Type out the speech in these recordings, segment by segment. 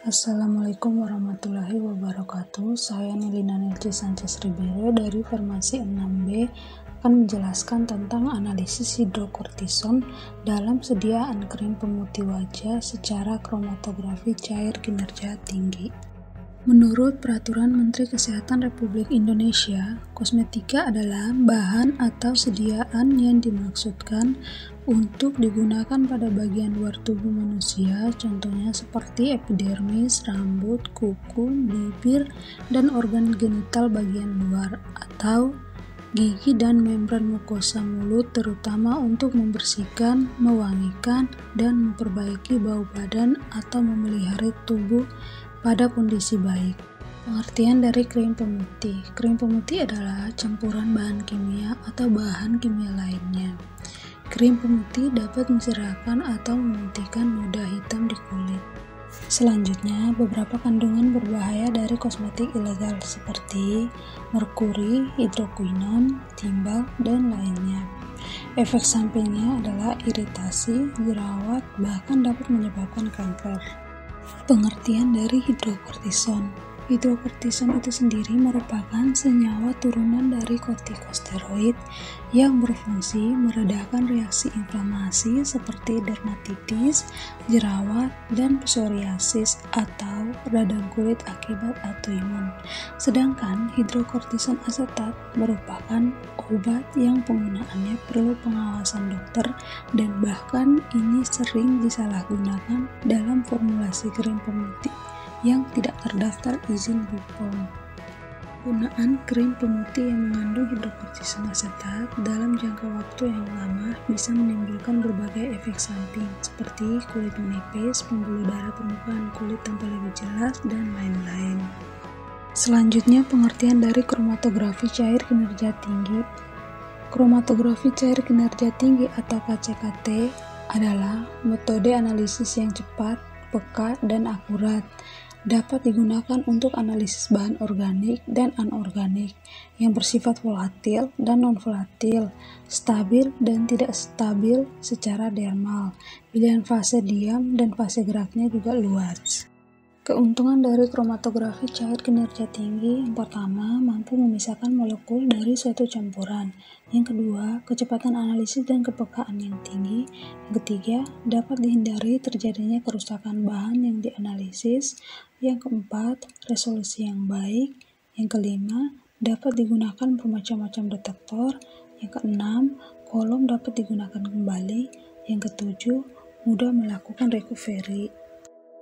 Assalamualaikum warahmatullahi wabarakatuh. Saya Nilina Nelci Sanchez Ribeiro dari Farmasi 6B akan menjelaskan tentang analisis hidrokortison dalam sediaan krim pemutih wajah secara kromatografi cair kinerja tinggi. Menurut Peraturan Menteri Kesehatan Republik Indonesia, kosmetika adalah bahan atau sediaan yang dimaksudkan untuk digunakan pada bagian luar tubuh manusia, contohnya seperti epidermis, rambut, kuku, bibir, dan organ genital bagian luar, atau gigi dan membran mukosa mulut, terutama untuk membersihkan, mewangikan, dan memperbaiki bau badan atau memelihara tubuh pada kondisi baik. Pengertian dari krim pemutih. Krim pemutih adalah campuran bahan kimia atau bahan kimia lainnya. Krim pemutih dapat mencerahkan atau memutihkan noda hitam di kulit. Selanjutnya, beberapa kandungan berbahaya dari kosmetik ilegal seperti merkuri, hidrokuinon, timbal, dan lainnya. Efek sampingnya adalah iritasi, jerawat, bahkan dapat menyebabkan kanker. Pengertian dari hidrokortison. Hidrokortison itu sendiri merupakan senyawa turunan dari kortikosteroid yang berfungsi meredakan reaksi inflamasi seperti dermatitis, jerawat, dan psoriasis atau radang kulit akibat autoimun. Sedangkan hidrokortison asetat merupakan obat yang penggunaannya perlu pengawasan dokter dan bahkan ini sering disalahgunakan dalam formulasi krim pemutih yang tidak terdaftar izin BPOM. Penggunaan krim pemutih yang mengandung hidrokortison asetat dalam jangka waktu yang lama bisa menimbulkan berbagai efek samping seperti kulit menipis, pembuluh darah permukaan kulit tampak lebih jelas, dan lain-lain. Selanjutnya, pengertian dari kromatografi cair kinerja tinggi. Kromatografi cair kinerja tinggi atau KCKT adalah metode analisis yang cepat, peka, dan akurat. Dapat digunakan untuk analisis bahan organik dan anorganik yang bersifat volatil dan non-volatil, stabil dan tidak stabil secara dermal. Pilihan fase diam dan fase geraknya juga luas. Keuntungan dari kromatografi cair kinerja tinggi, yang pertama, mampu memisahkan molekul dari suatu campuran. Yang kedua, kecepatan analisis dan kepekaan yang tinggi. Yang ketiga, dapat dihindari terjadinya kerusakan bahan yang dianalisis. Yang keempat, resolusi yang baik. Yang kelima, dapat digunakan bermacam-macam detektor. Yang keenam, kolom dapat digunakan kembali. Yang ketujuh, mudah melakukan recovery.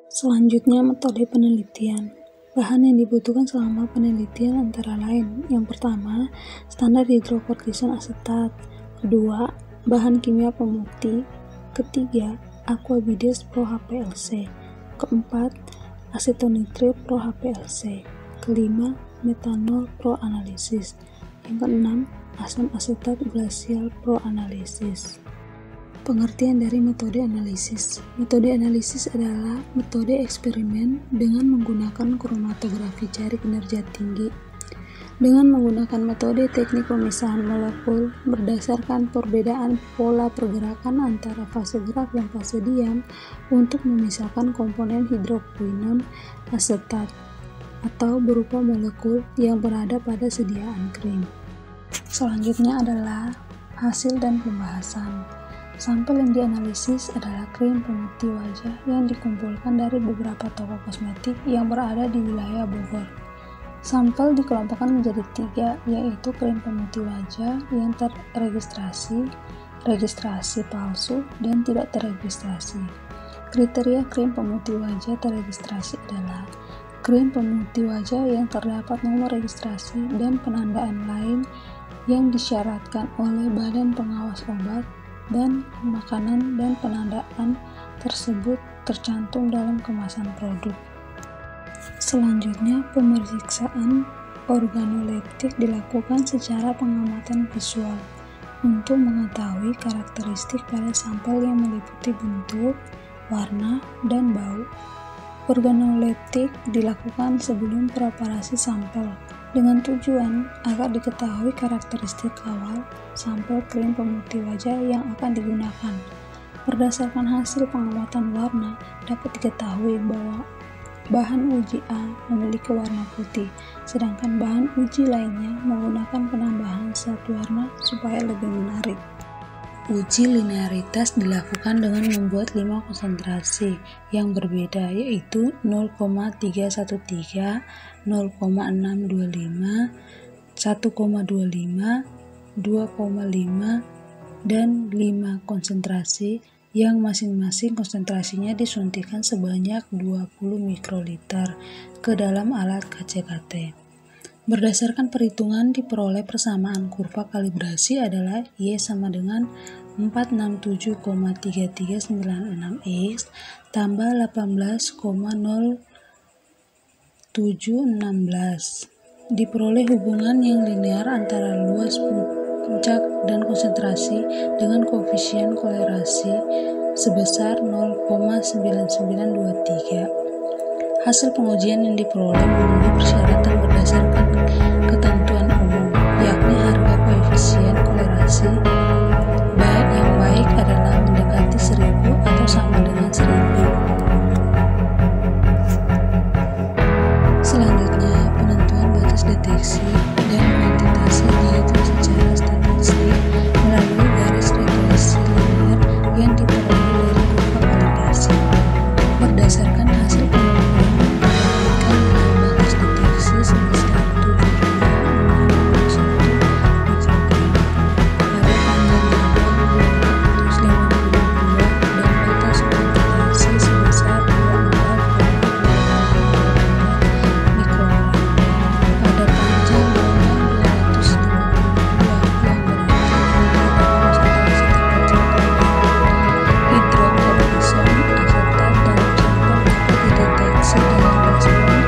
Selanjutnya, metode penelitian. Bahan yang dibutuhkan selama penelitian antara lain: yang pertama, standar hidrokortison asetat; kedua, bahan kimia pemutih; ketiga, aquabides pro HPLC; keempat, asetonitrit pro HPLC; kelima, metanol pro analisis; yang keenam, asam asetat glasial pro analisis. Pengertian dari metode analisis. Metode analisis adalah metode eksperimen dengan menggunakan kromatografi cair kinerja tinggi. Dengan menggunakan metode teknik pemisahan molekul berdasarkan perbedaan pola pergerakan antara fase gerak dan fase diam untuk memisahkan komponen hidrokuinon asetat atau berupa molekul yang berada pada sediaan krim. Selanjutnya adalah hasil dan pembahasan. Sampel yang dianalisis adalah krim pemutih wajah yang dikumpulkan dari beberapa toko kosmetik yang berada di wilayah Bogor. Sampel dikelompokkan menjadi 3, yaitu krim pemutih wajah yang terregistrasi, registrasi palsu, dan tidak terregistrasi. Kriteria krim pemutih wajah terregistrasi adalah krim pemutih wajah yang terdapat nomor registrasi dan penandaan lain yang disyaratkan oleh Badan Pengawas Obat dan Makanan dan penandaan tersebut tercantum dalam kemasan produk. Selanjutnya, pemeriksaan organoleptik dilakukan secara pengamatan visual untuk mengetahui karakteristik pada sampel yang meliputi bentuk, warna, dan bau. Organoleptik dilakukan sebelum preparasi sampel dengan tujuan agar diketahui karakteristik awal sampel krim pemutih wajah yang akan digunakan. Berdasarkan hasil pengamatan warna, dapat diketahui bahwa Bahan uji A memiliki warna putih, sedangkan bahan uji lainnya menggunakan penambahan satu warna supaya lebih menarik. Uji linearitas dilakukan dengan membuat 5 konsentrasi yang berbeda, yaitu 0,313, 0,625, 1,25, 2,5, dan 5 konsentrasi yang masing-masing konsentrasinya disuntikan sebanyak 20 mikroliter ke dalam alat KCKT. Berdasarkan perhitungan diperoleh persamaan kurva kalibrasi adalah Y sama dengan 467,3396 X tambah 18,0716. Diperoleh hubungan yang linear antara luas puncak dan konsentrasi dengan koefisien kolerasi sebesar 0,9923. Hasil pengujian yang diperoleh memenuhi persyaratan berdasarkan ketentuan umum, yakni harga koefisien kolerasi yang baik adalah mendekati 1000 atau sama dengan 1000. Selanjutnya, penentuan batas deteksi dan kuantitasi dihitung secara statistik melalui garis regresi linear yang diperoleh dari kurva kalibrasi. Berdasarkan hasil pengukuran mendapatkan batas deteksi sebesar 7,661 mikrogram pada panjang kabel 252 dan batas kuantitasi sebesar 24,2 mikrogram pada panjang gelombang 252 yang berarti ada konsentrasi terkecil hidrokortison asetat dalam sampel dapat dideteksi dengan respon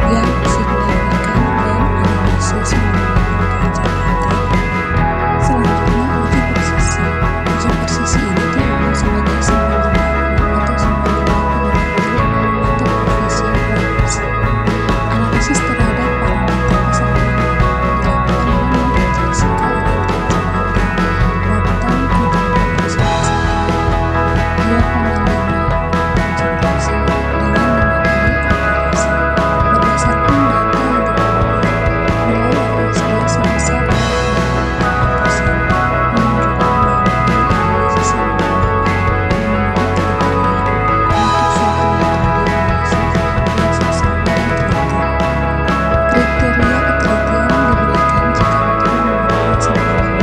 yang signifikan dan analisis menggunakan KCKT. Selanjutnya, uji presisi. Uji presisi ini diukur sebagai sampel lembaga atau sampel lembaga berbentuk atau koefisien kolerasi. Analisis terhadap parameter kesamaan dilakukan dengan menginjeksi KCKT ratan hidrokortison asetat 2,5 konsentrasi dengan 5 kali aplikasi. Berdasarkan data yang diperoleh, nilai RSA sebesar 0,4% menunjukkan bahwa analisis yang digunakan memenuhi kriteria untuk suatu metode analisis yang sesama dan teliti. Kriteria ketelitian diberikan jika metode menggunakan simpangan data relatif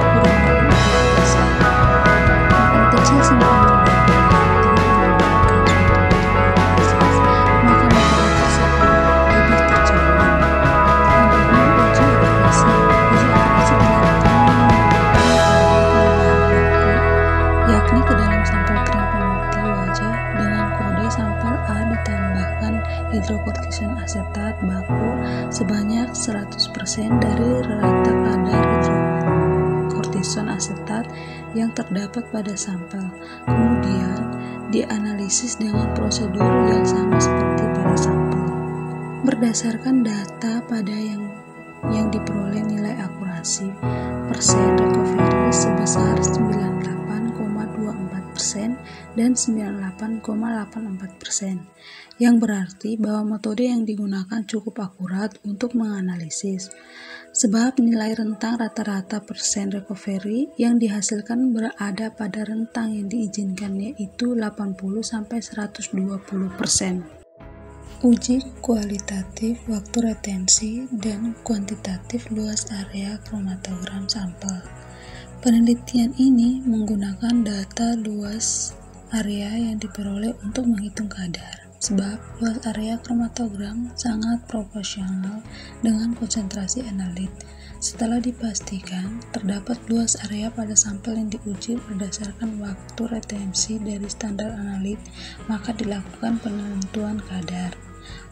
kurang dari 4%. Makin kecil simpanan data relatif menggunakan suatu metode analisis, maka metode tersebut lebih terjamin. Selanjutnya, uji akurasi. Uji akurasi dilakukan dengan menggunakan metode penambahan baku, yakni ke dalam sampel krim pemutih wajah dengan kode sampel A ditambahkan hidrokortison asetat baku sebanyak 100% dari rata kadar hidrokortison asetat yang terdapat pada sampel. Kemudian, dianalisis dengan prosedur yang sama seperti pada sampel. Berdasarkan data pada yang diperoleh nilai akurasi persen recovery sebesar 98,24% dan 98,84%, yang berarti bahwa metode yang digunakan cukup akurat untuk menganalisis. Sebab nilai rentang rata-rata persen recovery yang dihasilkan berada pada rentang yang diizinkan, yaitu 80-120%. Uji kualitatif waktu retensi dan kuantitatif luas area kromatogram sampel. Penelitian ini menggunakan data luas area yang diperoleh untuk menghitung kadar, sebab luas area kromatogram sangat proporsional dengan konsentrasi analit. Setelah dipastikan terdapat luas area pada sampel yang diuji berdasarkan waktu retensi dari standar analit, maka dilakukan penentuan kadar.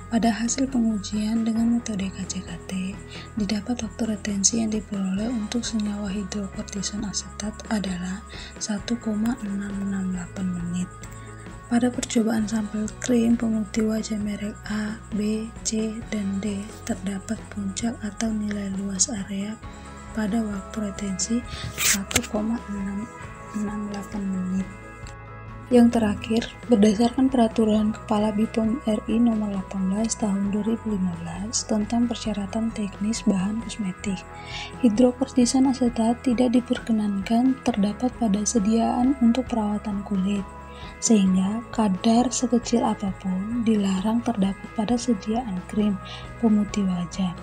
Pada hasil pengujian dengan metode KCKT, didapat waktu retensi yang diperoleh untuk senyawa hidrokortison asetat adalah 1,668 menit. Pada percobaan sampel krim pemutih wajah merek A, B, C, dan D, terdapat puncak atau nilai luas area pada waktu retensi 1,668 menit. Yang terakhir, berdasarkan Peraturan Kepala BPOM RI Nomor 18 Tahun 2015 tentang persyaratan teknis bahan kosmetik, hidrokortison asetat tidak diperkenankan terdapat pada sediaan untuk perawatan kulit, sehingga kadar sekecil apapun dilarang terdapat pada sediaan krim pemutih wajah.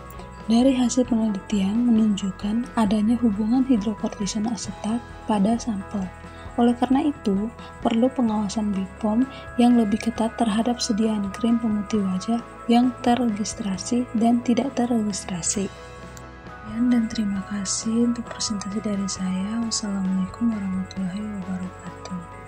Dari hasil penelitian menunjukkan adanya hubungan hidrokortison asetat pada sampel. Oleh karena itu, perlu pengawasan BPOM yang lebih ketat terhadap sediaan krim pemutih wajah yang terregistrasi dan tidak terregistrasi. Dan terima kasih untuk presentasi dari saya. Wassalamualaikum warahmatullahi wabarakatuh.